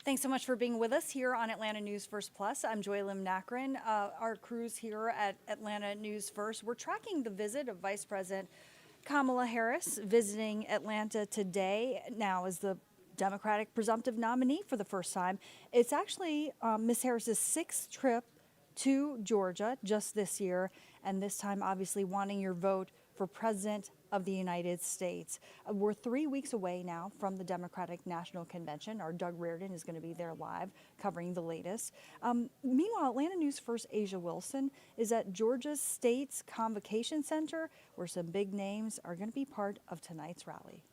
Thanks so much for being with us here on Atlanta News First Plus. I'm Joy Lim Nakrin. Our crews here at Atlanta News First, we're tracking the visit of Vice President Kamala Harris visiting Atlanta today. Now as the Democratic presumptive nominee for the first time. It's actually Ms. Harris's sixth trip to Georgia just this year, and this time obviously wanting your vote for President of the United States. We're 3 weeks away now from the Democratic National Convention. Our Doug Reardon is going to be there live covering the latest. Meanwhile, Atlanta News First Asia Wilson is at Georgia's State's Convocation Center, where some big names are going to be part of tonight's rally.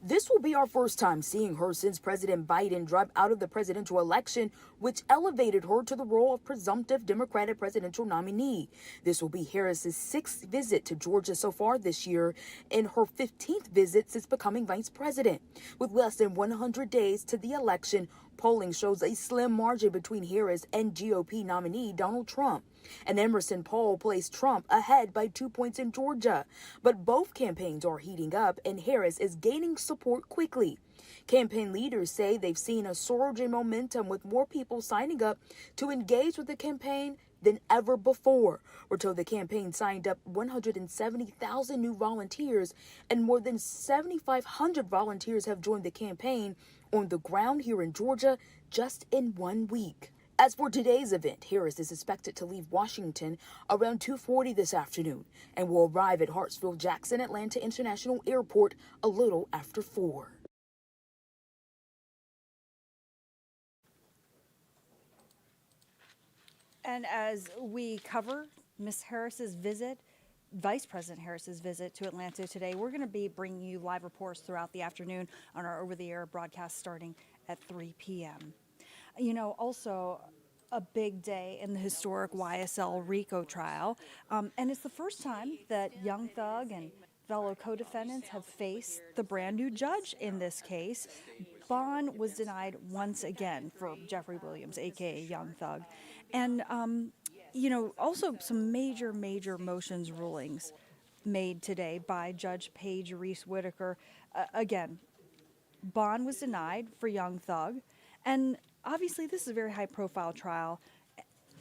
This will be our first time seeing her since President Biden dropped out of the presidential election, which elevated her to the role of presumptive Democratic presidential nominee. This will be Harris's sixth visit to Georgia so far this year and her 15th visit since becoming vice president. With less than 100 days to the election, polling shows a slim margin between Harris and GOP nominee Donald Trump. An Emerson poll placed Trump ahead by 2 points in Georgia. But both campaigns are heating up and Harris is gaining support quickly. Campaign leaders say they've seen a surge in momentum with more people signing up to engage with the campaign than ever before. We're told the campaign signed up 170,000 new volunteers and more than 7,500 volunteers have joined the campaign on the ground here in Georgia just in 1 week. As for today's event, Harris is expected to leave Washington around 2:40 this afternoon and will arrive at Hartsfield-Jackson Atlanta International Airport a little after 4. And as we cover Ms. Harris's visit, Vice President Harris's visit to Atlanta today, we're going to be bringing you live reports throughout the afternoon on our over-the-air broadcast starting at 3 p.m. You know, also a big day in the historic YSL RICO trial. And it's the first time that Young Thug and fellow co-defendants have faced the brand new judge in this case. Bond was denied once again for Jeffrey Williams, aka Young Thug. And, you know, also some major motions rulings made today by Judge Paige Reese Whitaker. Again, Bond was denied for Young Thug. And obviously, this is a very high-profile trial.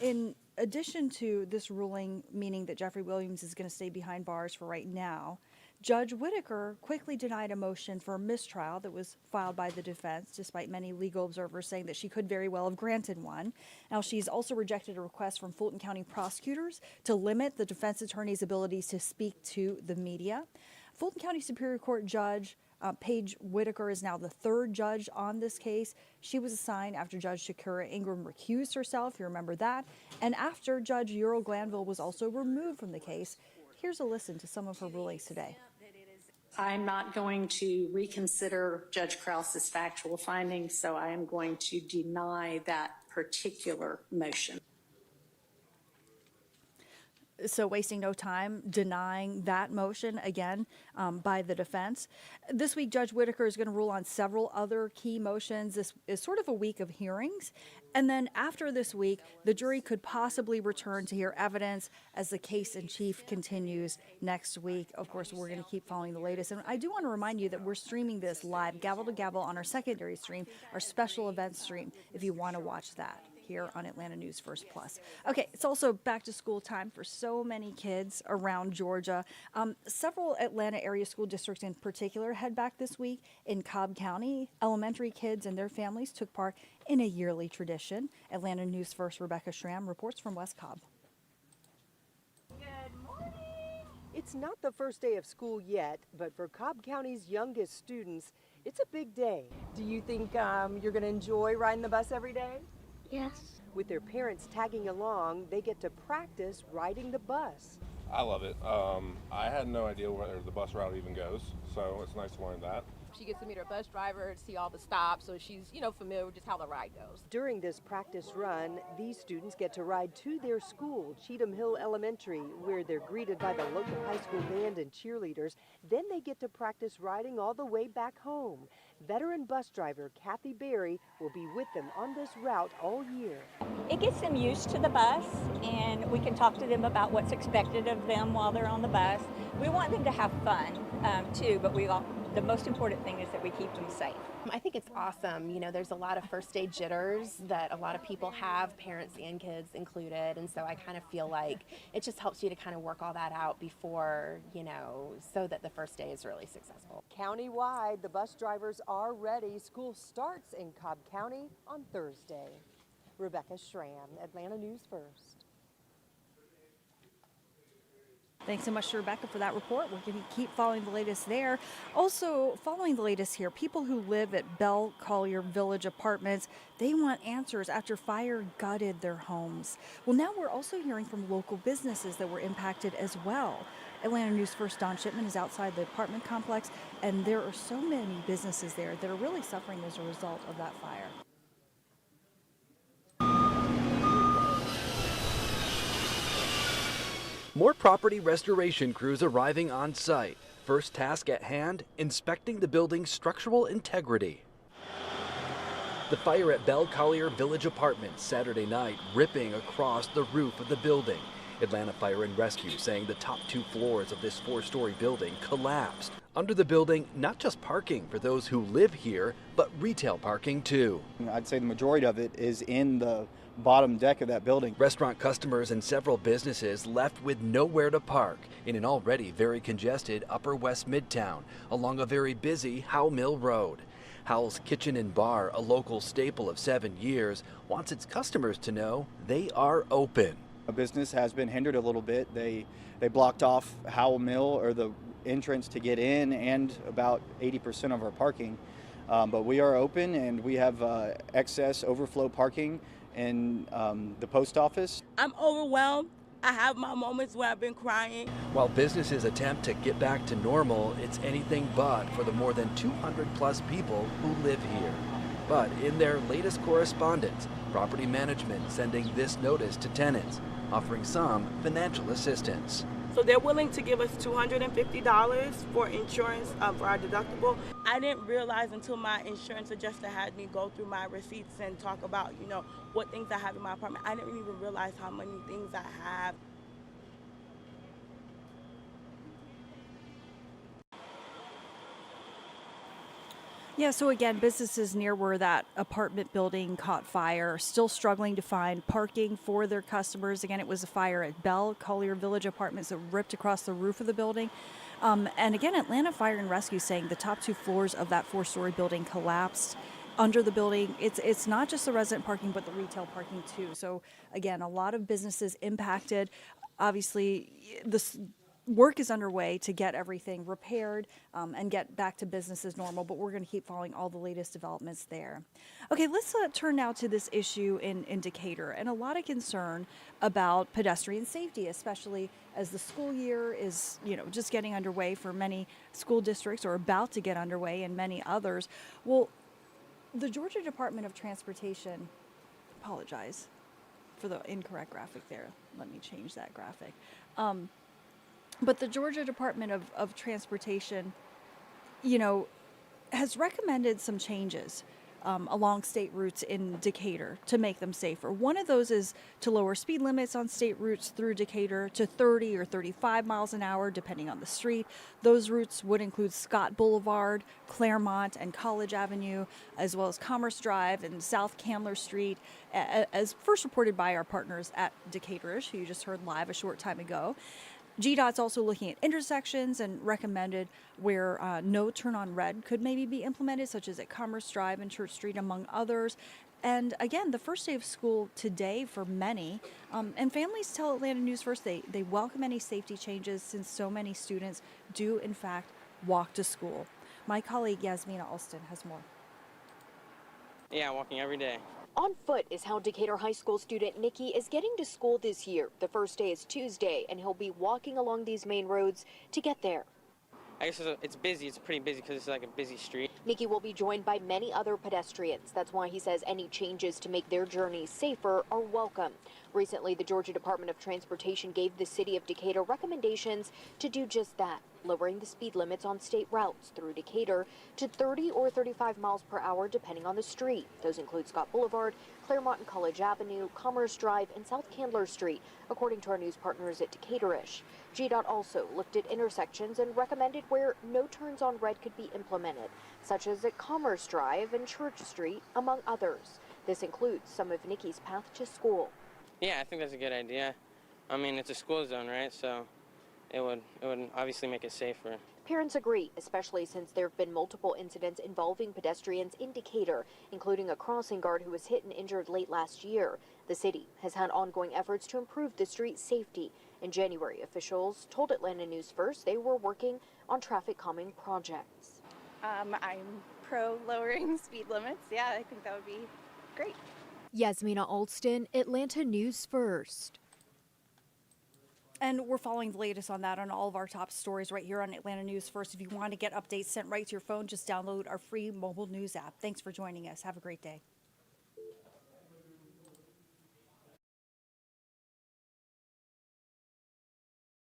In addition to this ruling, meaning that Jeffrey Williams is going to stay behind bars for right now, Judge Whitaker quickly denied a motion for a mistrial that was filed by the defense, despite many legal observers saying that she could very well have granted one. Now, she's also rejected a request from Fulton County prosecutors to limit the defense attorney's abilities to speak to the media. Fulton County Superior Court Judge Paige Whitaker is now the third judge on this case. She was assigned after Judge Shakira Ingram recused herself, you remember that, and after Judge Ural Glanville was also removed from the case. Here's a listen to some of her rulings today. I'm not going to reconsider Judge Krause's factual findings, so I am going to deny that particular motion. So wasting no time denying that motion again by the defense. This week, Judge Whitaker is going to rule on several other key motions. This is sort of a week of hearings. And then after this week, the jury could possibly return to hear evidence as the case in chief continues next week. Of course, we're going to keep following the latest. And I do want to remind you that we're streaming this live, gavel to gavel, on our secondary stream, our special events stream, if you want to watch that here on Atlanta News First Plus. Okay, it's also back to school time for so many kids around Georgia. Several Atlanta area school districts in particular head back this week. In Cobb County, elementary kids and their families took part in a yearly tradition. Atlanta News First Rebecca Schramm reports from West Cobb. Good morning. It's not the first day of school yet, but for Cobb County's youngest students, it's a big day. Do you think you're going to enjoy riding the bus every day? Yes. With their parents tagging along, they get to practice riding the bus. I love it. I had no idea where the bus route even goes, so it's nice to learn that. She gets to meet her bus driver, see all the stops, so she's, familiar with just how the ride goes. During this practice run, these students get to ride to their school, Cheatham Hill Elementary, where they're greeted by the local high school band and cheerleaders. Then they get to practice riding all the way back home. Veteran bus driver Kathy Berry will be with them on this route all year. It gets them used to the bus, and we can talk to them about what's expected of them while they're on the bus. We want them to have fun too, but we the most important thing is that we keep them safe. I think it's awesome. You know, there's a lot of first day jitters that a lot of people have, parents and kids included. And so I kind of feel like it just helps you to kind of work all that out before, you know, so that the first day is really successful. Countywide, the bus drivers are ready. School starts in Cobb County on Thursday. Rebecca Schramm, Atlanta News First. Thanks so much to Rebecca for that report. We're going to keep following the latest there. Also, following the latest here, people who live at Bell Collier Village Apartments, they want answers after fire gutted their homes. Well, now we're also hearing from local businesses that were impacted as well. Atlanta News First Don Shipman is outside the apartment complex, and there are so many businesses there that are really suffering as a result of that fire. More property restoration crews arriving on site. First task at hand, inspecting the building's structural integrity. The fire at Bell Collier Village Apartments Saturday night ripping across the roof of the building. Atlanta Fire and Rescue saying the top 2 floors of this 4-story building collapsed. Under the building, not just parking for those who live here, but retail parking too. I'd say the majority of it is in the bottom deck of that building. Restaurant customers and several businesses left with nowhere to park in an already very congested Upper West Midtown along a very busy Howell Mill Road. Howell's Kitchen and Bar, a local staple of 7 years, wants its customers to know they are open. A business has been hindered a little bit. They blocked off Howell Mill, or the entrance to get in, and about 80% of our parking. But we are open, and we have excess overflow parking in the post office. I'm overwhelmed. I have my moments where I've been crying. While businesses attempt to get back to normal, it's anything but for the more than 200 plus people who live here. But in their latest correspondence, property management sending this notice to tenants, offering some financial assistance. So they're willing to give us $250 for insurance for our deductible. I didn't realize until my insurance adjuster had me go through my receipts and talk about, you know, what things I have in my apartment. I didn't even realize how many things I have. Yeah, so again, businesses near where that apartment building caught fire are still struggling to find parking for their customers. Again, it was a fire at Bell Collier Village Apartments that ripped across the roof of the building. And again, Atlanta Fire and Rescue saying the top 2 floors of that 4-story building collapsed. Under the building, it's not just the resident parking, but the retail parking too. So again, a lot of businesses impacted. Obviously, this work is underway to get everything repaired and get back to business as normal, but we're going to keep following all the latest developments there. Okay, let's turn now to this issue in Decatur, and a lot of concern about pedestrian safety, especially as the school year is, you know, just getting underway for many school districts, or about to get underway in many others. Well, the Georgia Department of Transportation, apologize for the incorrect graphic there. Let me change that graphic. But the Georgia Department of Transportation, you know, has recommended some changes along state routes in Decatur to make them safer. One of those is to lower speed limits on state routes through Decatur to 30 or 35 miles an hour, depending on the street. Those routes would include Scott Boulevard, Claremont, and College Avenue, as well as Commerce Drive and South Candler Street, as first reported by our partners at Decatur-ish, who you just heard live a short time ago. GDOT's also looking at intersections and recommended where no turn on red could maybe be implemented, such as at Commerce Drive and Church Street, among others. And again, the first day of school today for many, and families tell Atlanta News First they welcome any safety changes, since so many students do in fact walk to school. My colleague Yasmina Alston has more. Yeah, walking every day. On foot is how Decatur High School student Nikki is getting to school this year. The first day is Tuesday, and he'll be walking along these main roads to get there. I guess it's busy. It's pretty busy because it's like a busy street. Nikki will be joined by many other pedestrians. That's why he says any changes to make their journeys safer are welcome. Recently, the Georgia Department of Transportation gave the city of Decatur recommendations to do just that, lowering the speed limits on state routes through Decatur to 30 or 35 miles per hour depending on the street. Those include Scott Boulevard, Claremont and College Avenue, Commerce Drive, and South Candler Street, according to our news partners at Decatur-ish. GDOT also looked at intersections and recommended where no turns on red could be implemented, such as at Commerce Drive and Church Street, among others. This includes some of Nikki's path to school. Yeah, I think that's a good idea. I mean, it's a school zone, right? So it would obviously make it safer. Parents agree, especially since there have been multiple incidents involving pedestrians in Decatur, including a crossing guard who was hit and injured late last year. The city has had ongoing efforts to improve the street safety. In January, officials told Atlanta News First they were working on traffic calming projects. I'm pro lowering speed limits. Yeah, I think that would be great. Yasmina Alston, Atlanta News First. And we're following the latest on that on all of our top stories right here on Atlanta News First. If you want to get updates sent right to your phone, just download our free mobile news app. Thanks for joining us. Have a great day.